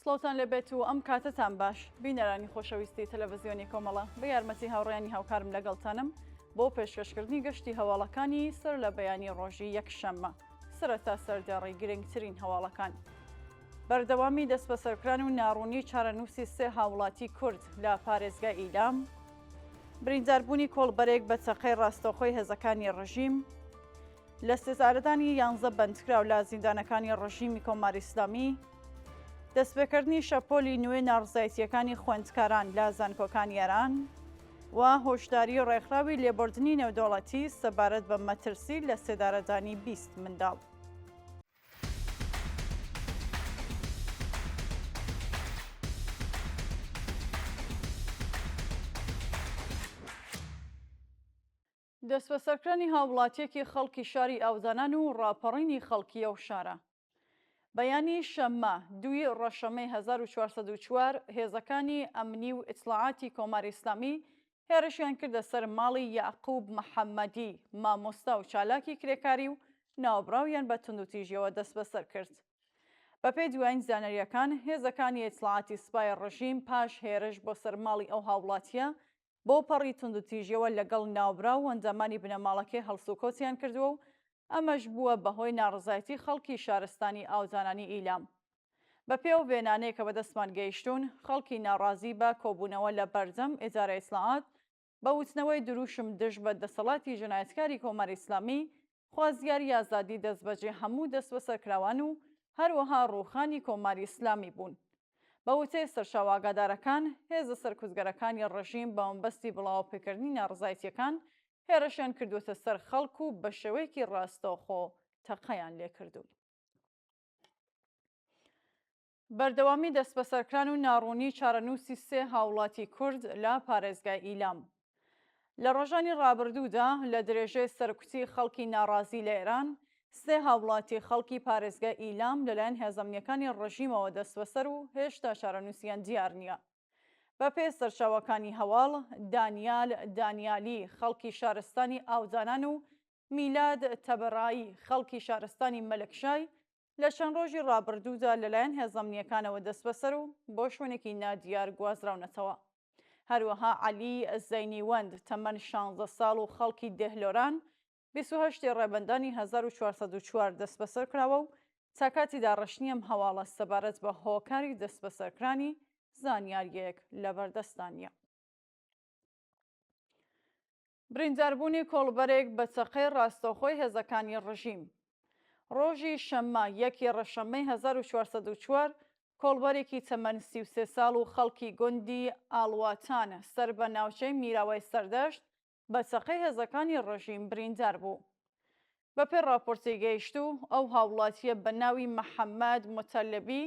سڵاوتان لەبێت و ئەم کاتتان باش بینەرانی خۆشەویستی تەلەڤیزیۆنی کۆمەڵە بە یارمەتی هاوڕێیانی هاوکارم لەگەڵتانم بۆ پێشکەشکردنی گەشتی هەواڵەکانی سەر لە بەیانی ڕۆژی یەکشەممە سەرەتا سەردێڕی گرنگترین هەواڵەکان. بەردەوامی دەست بە سەرکران و ناڕوونی چارەنووسی سێ هاوڵاتی کورد لە پارێزگای ئیلام، برینداربوونی کۆڵبەرێک بە چەقەی ڕاستەوخۆی هێزەکانی ڕژیم، لە سێزارەدانی 11 بەندکراو لە زیندانەکانی ڕژیمی کۆماری ئیسلامی، دەستپێکردنی شەپۆلی نوێ ناڕزایەتیەکانی خوێندکاران لە زانکۆکانی ئێران و هۆشداری و ڕێکخراوی لێبوردنی نێودەوڵەتی سەبارەت بە مەترسی لە سێدارەدانی 20 منداڵ. دەست بە سەرکردنی هاوڵاتیەکی خەڵکی شاری ئاوزانان و ڕاپەڕینی خەڵکی ئەو شارە. بەیانی شەممە 2 ڕەشەمەی 1404 هێزەکانی ئەمنی و ئیتلاعاتی کۆماری ئیسلامی هێرشیان کردە سەر ماڵی یاعقوب محەممەدی، مامۆستا و چالاکی کرێکاری و ناوبراویان بە توندوتیژیەوە دەست بەسەر کرد. بەپێی دوایین زانەریەکان هێزەکانی ئیتلاعاتی سوپای ڕژیم پاش هێرش بۆ سەر ماڵی ئەو هاوڵاتیە بۆ پەڕی توندوتیژیەوە لەگەڵ ناوبراو و ئەنجامانی بنەماڵەکەی هەڵسوکۆچیان کردووە و ئەمەش بووە بەهۆی ناڕزایەتی خەڵکی شارستانی ئاوزانانی ئیلام. بە پێو وێنانەیە کە بەدەستمان گەیشتون، خەڵکی ناڕازی بە کۆبوونەوە لە بەردەم ئێجارە ئیسلاحات بە وتنەوەی دروشم دژ بە دەسەڵاتی ژنایەتکاری کۆماری ئیسلامی خوازیاری ئازادی دەستبەجێ هەموو دەست بە سەرکراوان و هەروەها ڕووخانی کۆماری ئیسلامی بوون. بە وتەی سەرچاو ئاگادارەکان، هێزە سەرکوزگەرەکانی ڕژیم بە مەبەستی بڵاوپێکردنی ناڕزایەتیەکان هێرشیان کردوتە سەر خەڵک و بە شێوەیەکی ڕاستەوخۆ تەقەیان لێکردوون. بەردەوامی دەست بە سەرکران و ناڕوونی چارەنووسی سێ هاوڵاتی کورد لە پارێزگای ئیلام. لە ڕۆژانی ڕابردوودا لە درێژەی سەرکوتی خەڵکی ناڕازی لە ئێران، سێ هاوڵاتی خەڵکی پارێزگای ئیلام لەلایەن هێزەمنیەکانی ڕژیمەوە دەست بەسەر و هێشتا چارەنووسیان دیار نییە. بە پێی سەرچاوەکانی هەواڵ، دانیال دانیالی خەڵکی شارستانی ئاوزانان و میلاد تەبەڕایی خەڵکی شارستانی مەلەکشای لە چەند ڕۆژی ڕابردوودا لەلایەن هێزەمنیەکانەوە دەست بەسەر و بۆ شوێنێکی نادیار گوازراونەتەوە. هەروەها عەلی زەینیوەند تەمەن 16 ساڵ و خەڵکی دێهلۆران 28 ڕێبەندانی 1404 دەست بەسەر کراوە و چاکاتی داڕەشنی ئەم هەواڵە سەبارەت بە هۆکاری دەست بەسەرکرانی زانیاریەک لەبەردەستانیە. برینداربوونی کۆڵبەرێک بە چەقەی ڕاستەوخۆی هێزەکانی ڕژیم. ڕۆژی شەممە 1 ڕەشەمەی 1404 کۆڵبەرێکی تەمەن 33 ساڵ و خەڵکی گوندی ئاڵواتان سەر بە ناوچەی میراوای سەردەشت بە چەقەی هێزەکانی ڕژیم بریندار بوو. بەپێی راپۆرتی گەیشتوو، ئەو هاوڵاتیە بە ناوی محەممەد متەلەبی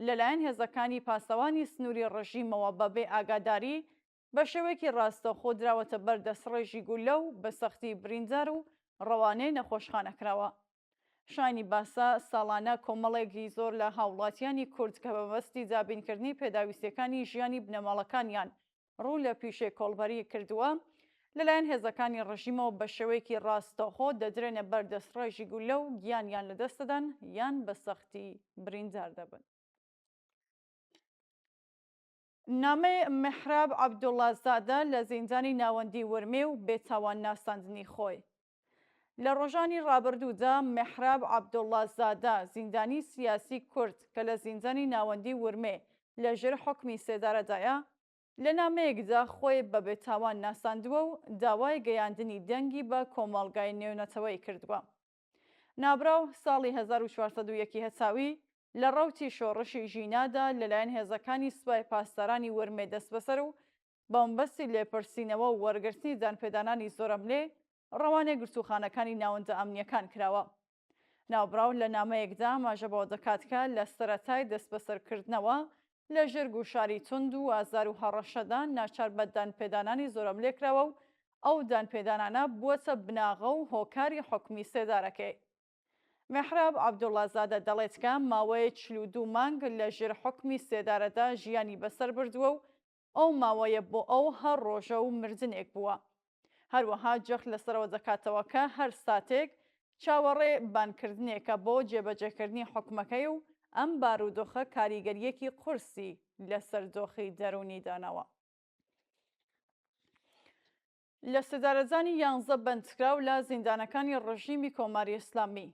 لەلایەن هێزەکانی پاسەوانی سنووری ڕژیمەوە بەبێ ئاگاداری بە شێوەیەکی ڕاستەوخۆ دراوەتە بەر دەسڕێژی گولە و بە سەختی بریندار و ڕەوانەی نەخۆشخانەکراوە. شانی باسا ساڵانە کۆمەڵێکی زۆر لە هاوڵاتیانی کورد کە بەبەستی دابینکردنی پێداویستیەکانی ژیانی بنەماڵەکانیان ڕوو لە پیشەی کۆڵبەری کردووە، لەلایەن هێزەکانی ڕژیمەوە بە شێوەیەکی ڕاستەوخۆ دەدرێنە بەر دەسڕێژی گولە و گیانیان لەدەستدەدەن یان بە سەختی بریندار دەبن. نامەی مهراب عەبدوڵڵازادە لە زیندانی ناوەندی ورمێ و بێتاوان ناساندنی خۆی. لە ڕۆژانی ڕابردوودا مهراب عەبدوڵڵازادە زیندانی سیاسی کورد کە لە زیندانی ناوەندی ورمێ لەژێر حوکمی سێدارەدایە، لە نامەیەکدا خۆی بە بێتاوان ناساندووە و داوای گەیاندنی دەنگی بە کۆمەڵگای نێونەتەوەی کردووە. نابراو ساڵی 1401 هەساوی لە ڕەوتی شۆڕشی ژینادا لەلایەن هێزەکانی سوپای پاسدارانی ورمێ دەست بەسەر و بە مەبەستی لێپرسینەوە و وەرگرتنی دانپێدانانی زۆرەملێ ڕەوانەی گرتوخانەکانی ناوەندە ئەمنیەکان کراوە. ناوبراو لە نامەیەکدا ئاماژە بەوە دەکاتکە لە سەرەتای دەست بەسەرکردنەوە لە ژێر گوشاری توند و ئازار و هەڕەشەدا ناچار بە دانپێدانانی زۆرەملێ کراوە و ئەو دانپێدانانە بووەتە بناغە و هۆکاری حوکمی سێدارەکەی. مهراب عەبدوڵڵازادە دەڵێت کە ماوەیە 42 مانگ لە ژێر حوکمی سێدارەدا ژیانی بەسەر بردووە و ئەو ماوەیە بۆ ئەو هەر ڕۆژە و مردنێک بووە. هەروەها جەخ لەسەرەوە دەکاتەوە کە هەر ساتێک چاوەڕێ بانکردنێکە بۆ جێبەجێکردنی حوکمەکەی و ئەم بارودۆخە کاریگەریەکی قورسی لەسەر دۆخی دەرونی داناوە. لە سەدارەزانی 11 بەندکراو لە زیندانەکانی ڕژیمی کۆماری ئیسلامی.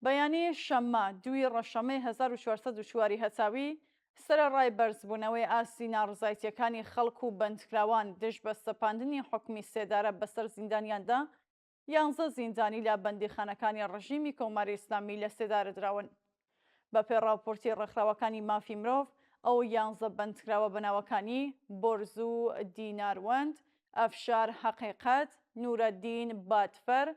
بەیانەیە شەممە 2 ڕەشەمەی 1404 هەتاوی سەرەڕای بەرزبوونەوەی ئاستی ناڕزایەتیەکانی خەڵک و بەندکراوان دژ بە سەپاندنی حوکمی سێدارە بەسەر زیندانیاندا 11 زیندانی لە بەندیخانەکانی ڕژیمی کۆماری ئیسلامی لە سێدارە دراون. بە پێڕاپۆرتی ڕێکخراوەکانی مافی مرۆڤ ئەو 11 بەندکراوە بەناوەکانی بۆرزوو دیناروەند، ئەفشار حەقیقەت، نورەدین باتفەر،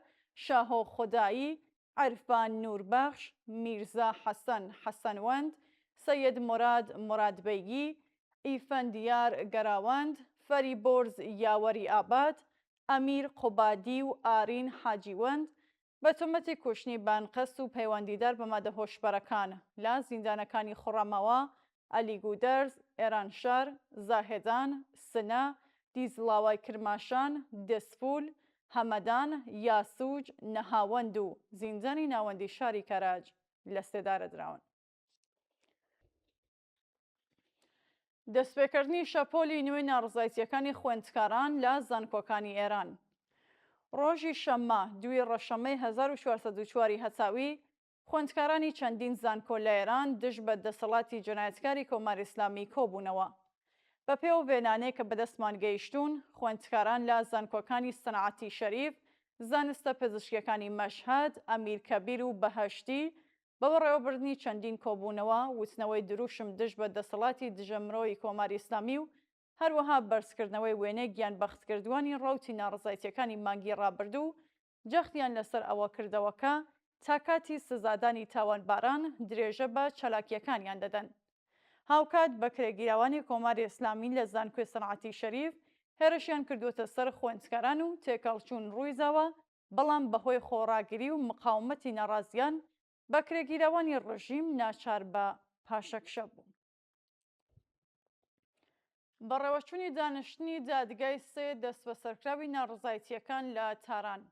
شاهۆ خودایی، عرفان نوربەخش، میرزا حەسەن حەسەنوەند، سەید مراد مرادبەیگی، ئیفەندیار گەراوەند، فەریبۆرز یاوەری ئاباد، ئەمیر قوبادی و ئارین حاجیوەند بە تۆمەتی کوشتنی بانقەس و پەیوەندیدار بە مادە هۆشبەرەکان لە زیندانەکانی خوڕەمەوە، ئەلیگودەرز، ئێرانشار، زاهێدان، سنە، دیزڵاوای کرماشان، دەسفول، هەمەدان، یاسووج، نەهاوەند و زیندانی ناوەندی شاری کەراج لە سێدارە دراون. دەستپێکردنی شەپۆلی نوێی ناڕزایەتیەکانی خوێندکاران لە زانکۆکانی ئێران. ڕۆژی شەممە 2 ڕەشەمەی 1404 هەتاوی خوێندکارانی چەندین زانکۆ لە ئێران دژ بە دەسەڵاتی جەنایەتکاری کۆماری ئیسلامی کۆبوونەوە. بە پێو وێنانەیە کە بەدەستمان گەیشتوون، خوێندکاران لە زانکۆکانی سەنعەتی شەریف، زانستە پزیشکیەکانی مەشهەد، ئەمیرکەبیر و بەهەشتی بە بەڕێوەبردننی چەندین کۆبوونەوە وتنەوەی دروشم دژ بە دەسەڵاتی دژەمرۆی کۆماری ئیسلامی و هەروەها بەرزکردنەوەی وێنەی گیانبەختکردووانی ڕەوتی ناڕزایەتیەکانی مانگی ڕابردوو جەختیان لەسەر ئەوە کردەوەکە تا کاتی سزادانی تاوانباران درێژە بە چالاکیەکانیان دەدەن. هاوکات بە کرێگیراوانی کۆماری ئیسلامی لە زانکۆی سەنعەتی شەریف هێرشیان کردوتە سەر خوێندکاران و تێکەڵچوون ڕوویزاوە، بەڵام بەهۆی خۆڕاگیری و مقاومەتی نەڕازیان بە کرێگیراوانی ڕژیم ناچار بە پاشەکشە بوون. بەڕێوەچوونی دانیشتنی دادگای 3 دەست بە سەرکراوی ناڕزایەتیەکان لە تاران.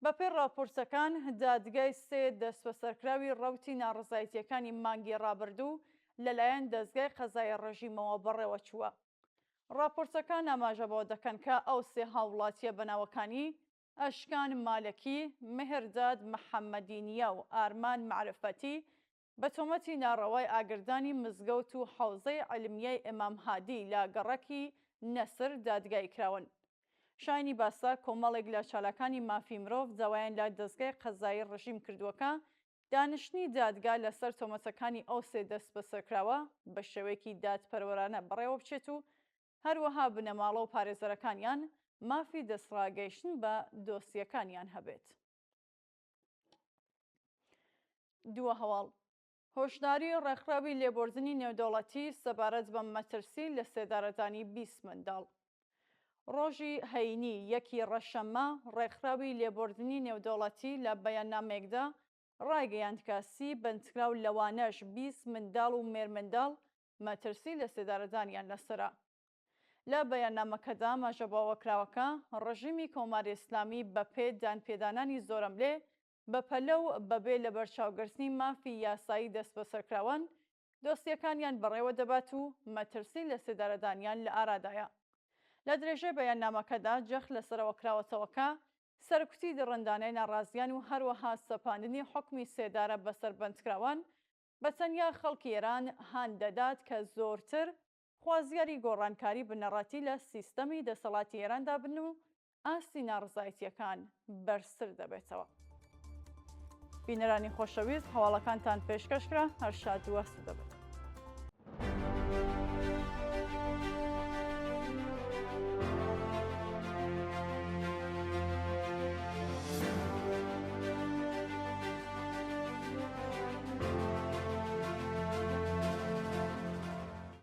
بەپێی راپۆرتەکان، دادگای 3 دەست بە سەرکراوی ڕەوتی ناڕزایەتیەکانی مانگی ڕابردوو لەلایەن دەستگای قەزای ڕژیمەوە بەڕێوە چووە. راپۆرتەکان ئاماژەبەوە دەکەن کە ئەو 3 هاوڵاتیە بەناوەکانی ئەشکان مالەکی، مهرداد محەممەدینیە و ئارمان معرفەتی بە تۆمەتی ناڕەوای ئاگردانی مزگەوت و حەوزەی عیلمیای ئیمام هادی لە گەڕەکی نەسر دادگای کراون. شایانی باسا کۆمەڵێک لە چالاکانی مافی مرۆڤ داوایان لە دەستگای قەزایی ڕژیم کردووەکە دانیشتنی دادگا لەسەر تۆمەتەکانی ئەو 3 دەست بە سەرکراوە بە شێوەیەکی دادپەروەرانە بەڕێوە بچێت و هەروەها بنەماڵە و پارێزەرەکانیان مافی دەستڕاگەیشتن بە دۆسیەکانیان هەبێت. دووە هەواڵ هۆشداری ڕێکخراوی لێبوردنی نێودەوڵەتی سەبارەت بە مەترسی لە سێدارەدانی 20 منداڵ. ڕۆژی هەینی 1 ڕەشەممە ڕێکخراوی لێبوردنی نێودەوڵەتی لە بەیاننامێکدا ڕایگەیاند کە 30 بەندکراو لەوانەش 20 منداڵ و مێرمنداڵ مەترسی لە سێدارەدانیان لەسرە. لە بەیاننامەکەدا ماژەباوەکراوەکە ڕژیمی کۆماری ئیسلامی بەپێ دانپێدانانی زۆرم لێ بەپەلە و بەبێ لە بەرچاوگرتنی مافی یاسایی دەست بە سەرکراوان دۆستیەکانیان بەڕێوە دەبات و مەترسی لە سێدارەدانیان لە ئارادایە. لە درێژەی بەیاننامەکەدا جەخت لەسەرەوە کراوەتەوەکە سەرکوتی دڕندانەی ناڕازیان و هەروەها سەپاندنی حوکمی سێدارە بەسەر بەندکراوان بە تەنیا خەڵکی ئێران هان دەدات کە زۆرتر خوازیاری گۆڕانکاری بنەڕەتی لە سیستەمی دەسەڵاتی ئێراندا بن و ئاستی ناڕزایەتیەکان بەرزتر دەبێتەوە. بینەرانی خۆشەویست، هەواڵەکانتان پێشکەشکرا، هەر شاد و وەست دەبێت.